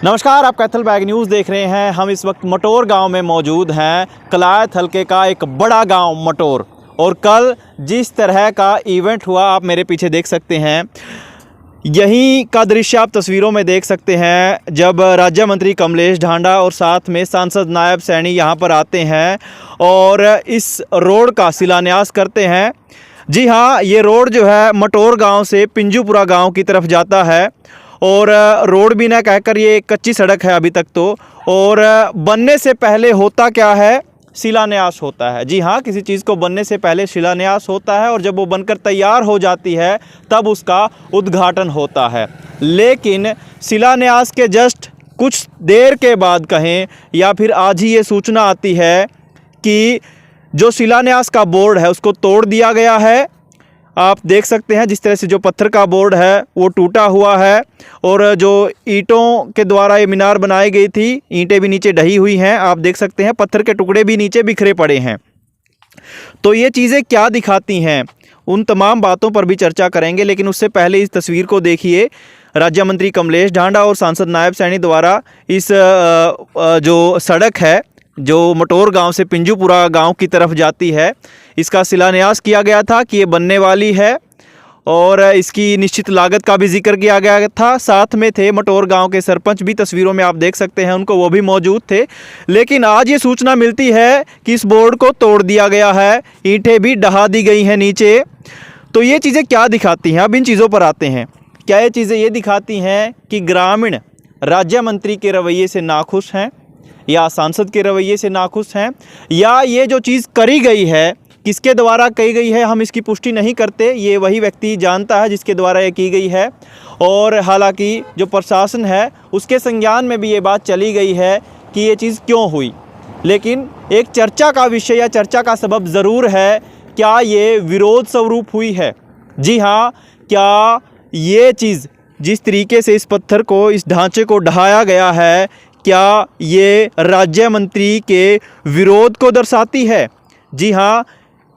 नमस्कार, आप Kaithal bag news देख रहे हैं। हम इस वक्त मटोर गांव में मौजूद हैं। कलायत हलके का एक बड़ा गांव मटोर, और कल जिस तरह का इवेंट हुआ आप मेरे पीछे देख सकते हैं। यही का दृश्य आप तस्वीरों में देख सकते हैं जब राज्य मंत्री कमलेश ढांडा और साथ में सांसद नायब सैनी यहां पर आते हैं और इस रोड का शिलान्यास करते हैं। जी हाँ, ये रोड जो है मटोर गांव से पिंजूपुरा गांव की तरफ जाता है और रोड भी ना कहकर ये कच्ची सड़क है अभी तक तो। और बनने से पहले होता क्या है, शिलान्यास होता है। जी हाँ, किसी चीज़ को बनने से पहले शिलान्यास होता है और जब वो बनकर तैयार हो जाती है तब उसका उद्घाटन होता है। लेकिन शिलान्यास के जस्ट कुछ देर के बाद कहें या फिर आज ही ये सूचना आती है कि जो शिलान्यास का बोर्ड है उसको तोड़ दिया गया है। आप देख सकते हैं जिस तरह से जो पत्थर का बोर्ड है वो टूटा हुआ है और जो ईंटों के द्वारा ये मीनार बनाई गई थी, ईंटें भी नीचे ढही हुई हैं। आप देख सकते हैं पत्थर के टुकड़े भी नीचे बिखरे पड़े हैं। तो ये चीज़ें क्या दिखाती हैं, उन तमाम बातों पर भी चर्चा करेंगे। लेकिन उससे पहले इस तस्वीर को देखिए। राज्य मंत्री कमलेश ढांडा और सांसद नायब सैनी द्वारा इस जो सड़क है जो मटोर गांव से पिंजूपुरा गांव की तरफ जाती है, इसका शिलान्यास किया गया था कि ये बनने वाली है और इसकी निश्चित लागत का भी जिक्र किया गया था। साथ में थे मटोर गांव के सरपंच भी, तस्वीरों में आप देख सकते हैं उनको, वो भी मौजूद थे। लेकिन आज ये सूचना मिलती है कि इस बोर्ड को तोड़ दिया गया है, ईंटें भी ढहा दी गई हैं नीचे। तो ये चीज़ें क्या दिखाती हैं, अब इन चीज़ों पर आते हैं। क्या ये चीज़ें ये दिखाती हैं कि ग्रामीण राज्य मंत्री के रवैये से नाखुश हैं या सांसद के रवैये से नाखुश हैं, या ये जो चीज़ करी गई है किसके द्वारा की गई है हम इसकी पुष्टि नहीं करते, ये वही व्यक्ति जानता है जिसके द्वारा ये की गई है। और हालांकि जो प्रशासन है उसके संज्ञान में भी ये बात चली गई है कि ये चीज़ क्यों हुई। लेकिन एक चर्चा का विषय या चर्चा का सबब ज़रूर है, क्या ये विरोध स्वरूप हुई है। जी हाँ, क्या ये चीज़ जिस तरीके से इस पत्थर को, इस ढांचे को ढहाया गया है, क्या ये राज्य मंत्री के विरोध को दर्शाती है। जी हाँ,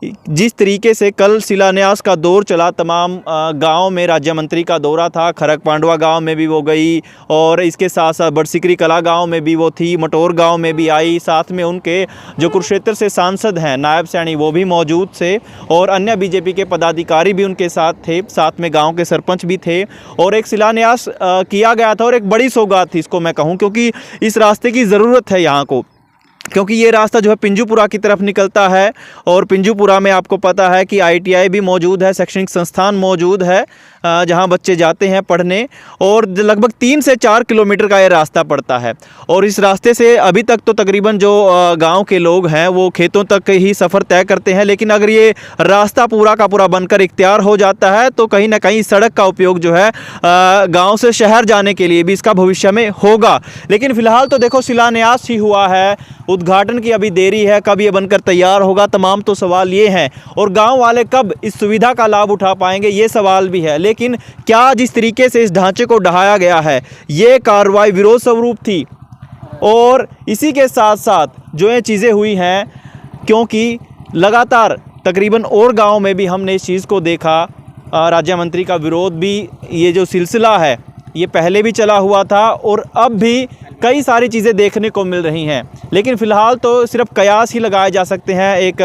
जिस तरीके से कल शिलान्यास का दौर चला, तमाम गांव में राज्य मंत्री का दौरा था। खरक पांडवा गांव में भी वो गई और इसके साथ साथ बड़सिकरी कला गांव में भी वो थी, मटोर गांव में भी आई। साथ में उनके जो कुरुक्षेत्र से सांसद हैं नायब सैनी, वो भी मौजूद थे और अन्य बीजेपी के पदाधिकारी भी उनके साथ थे। साथ में गाँव के सरपंच भी थे और एक शिलान्यास किया गया था और एक बड़ी सौगात थी इसको मैं कहूँ, क्योंकि इस रास्ते की ज़रूरत है यहाँ को। क्योंकि ये रास्ता जो है पिंजूपुरा की तरफ निकलता है और पिंजूपुरा में आपको पता है कि ITI भी मौजूद है, शैक्षणिक संस्थान मौजूद है जहां बच्चे जाते हैं पढ़ने, और लगभग 3 से 4 किलोमीटर का ये रास्ता पड़ता है। और इस रास्ते से अभी तक तो तकरीबन जो गांव के लोग हैं वो खेतों तक ही सफ़र तय करते हैं। लेकिन अगर ये रास्ता पूरा का पूरा बनकर इख्तियार हो जाता है तो कहीं ना कहीं सड़क का उपयोग जो है गाँव से शहर जाने के लिए भी इसका भविष्य में होगा। लेकिन फ़िलहाल तो देखो शिलान्यास ही हुआ है, उद्घाटन की अभी देरी है, कब ये बनकर तैयार होगा, तमाम तो सवाल ये हैं। और गांव वाले कब इस सुविधा का लाभ उठा पाएंगे, ये सवाल भी है। लेकिन क्या जिस तरीके से इस ढांचे को ढहाया गया है ये कार्रवाई विरोध स्वरूप थी। और इसी के साथ साथ जो ये चीज़ें हुई हैं, क्योंकि लगातार तकरीबन और गाँव में भी हमने इस चीज़ को देखा, राज्य मंत्री का विरोध भी, ये जो सिलसिला है ये पहले भी चला हुआ था और अब भी कई सारी चीज़ें देखने को मिल रही हैं। लेकिन फ़िलहाल तो सिर्फ कयास ही लगाए जा सकते हैं। एक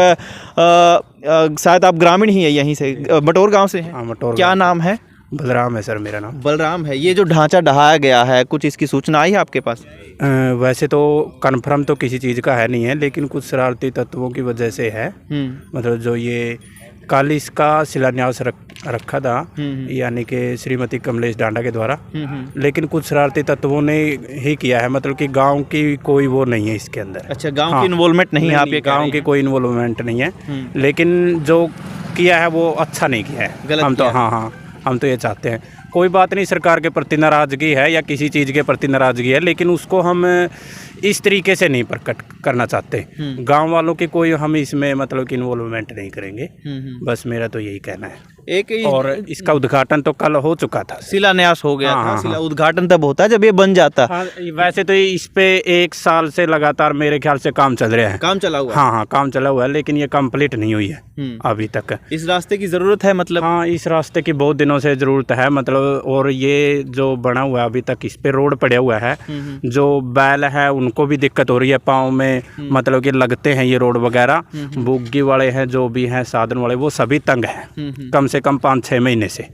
शायद आप ग्रामीण ही है यहीं से, मटोर गांव से हैं। हाँ, मटोर। क्या नाम है? बलराम है सर, मेरा नाम बलराम है। ये जो ढांचा ढहाया गया है, कुछ इसकी सूचना आई है आपके पास? वैसे तो कंफर्म तो किसी चीज़ का है नहीं है, लेकिन कुछ शरारती तत्वों की वजह से है। मतलब जो ये कल इसका शिलान्यास रखा था, यानी कि श्रीमती कमलेश ढांडा के द्वारा, लेकिन कुछ शरारती तत्वों ने ही किया है। मतलब कि गांव की कोई वो नहीं है इसके अंदर। अच्छा, गांव की इन्वॉल्वमेंट नहीं है? आप ये गांव की कोई इन्वॉल्वमेंट नहीं है, लेकिन जो किया है वो अच्छा नहीं किया है। गलत हम तो हाँ हम तो ये चाहते हैं, कोई बात नहीं, सरकार के प्रति नाराज़गी है या किसी चीज़ के प्रति नाराज़गी है, लेकिन उसको हम इस तरीके से नहीं प्रकट करना चाहते। गांव वालों की कोई हम इसमें मतलब कि इन्वॉल्वमेंट नहीं करेंगे। बस मेरा तो यही कहना है। एक और इसका उद्घाटन तो कल हो चुका था। शिलान्यास हो गया हाँ, था। हाँ, हाँ। उद्घाटन तब होता है जब ये बन जाता। हाँ, वैसे तो इस पे 1 साल से लगातार मेरे ख्याल से काम चल रहा है। काम चला हुआ। हाँ हाँ, काम चला हुआ है, लेकिन ये कंप्लीट नहीं हुई है अभी तक। इस रास्ते की जरूरत है मतलब। हाँ, इस रास्ते की बहुत दिनों से ज़रूरत है मतलब। और ये जो बना हुआ है अभी तक, इस पे रोड पड़ा हुआ है। जो बैल है उनको भी दिक्कत हो रही है पाँव में, मतलब कि लगते हैं ये रोड वगैरह। बुग्गी वाले हैं जो भी हैं साधन वाले, वो सभी तंग हैं कम से कम 5-6 महीने से।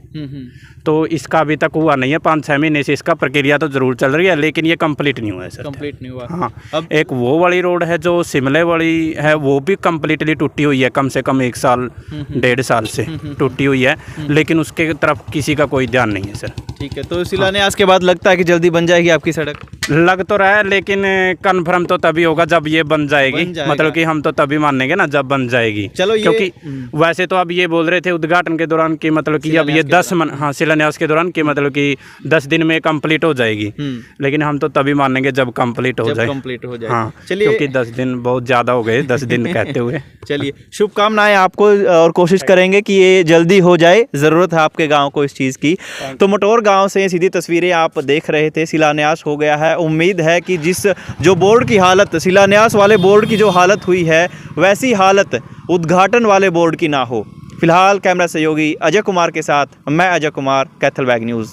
तो इसका अभी तक हुआ नहीं है 5-6 महीने से। इसका प्रक्रिया तो जरूर चल रही है, लेकिन ये कंप्लीट नहीं हुआ है सर। कंप्लीट नहीं हुआ। हाँ, अब एक वो वाली रोड है जो शिमले वाली है, वो भी कम्प्लीटली टूटी हुई है। कम से कम 1 साल 1.5 साल से टूटी हुई है, लेकिन उसके तरफ किसी का कोई ध्यान नहीं है सर। ठीक है, तो शिलान्यास के बाद लगता है कि जल्दी बन जाएगी आपकी सड़क। लग तो रहा है, लेकिन कन्फर्म तो तभी होगा जब ये बन जाएगी। मतलब कि हम तो तभी मानेंगे ना जब बन जाएगी। चलो ये क्योंकि वैसे तो अब ये बोल रहे थे उद्घाटन के दौरान कि मतलब कि अब ये 10 हाँ, शिलान्यास के दौरान कि मतलब कि 10 दिन में कंप्लीट हो जाएगी। लेकिन हम तो तभी मानेंगे जब कंप्लीट हो जाए। कंप्लीट हो जाए। हाँ, चलिए, क्योंकि 10 दिन बहुत ज़्यादा हो गए 10 दिन कहते हुए। चलिए, शुभकामनाएं आपको और कोशिश करेंगे कि ये जल्दी हो जाए। ज़रूरत है आपके गांव को इस चीज़ की। तो मटोर गांव से सीधी तस्वीरें आप देख रहे थे। शिलान्यास हो गया है। उम्मीद है कि जो बोर्ड की हालत, शिलान्यास वाले बोर्ड की जो हालत हुई है, वैसी हालत उद्घाटन वाले बोर्ड की ना हो। फिलहाल कैमरा सहयोगी अजय कुमार के साथ मैं अजय कुमार, कैथल बैग न्यूज़।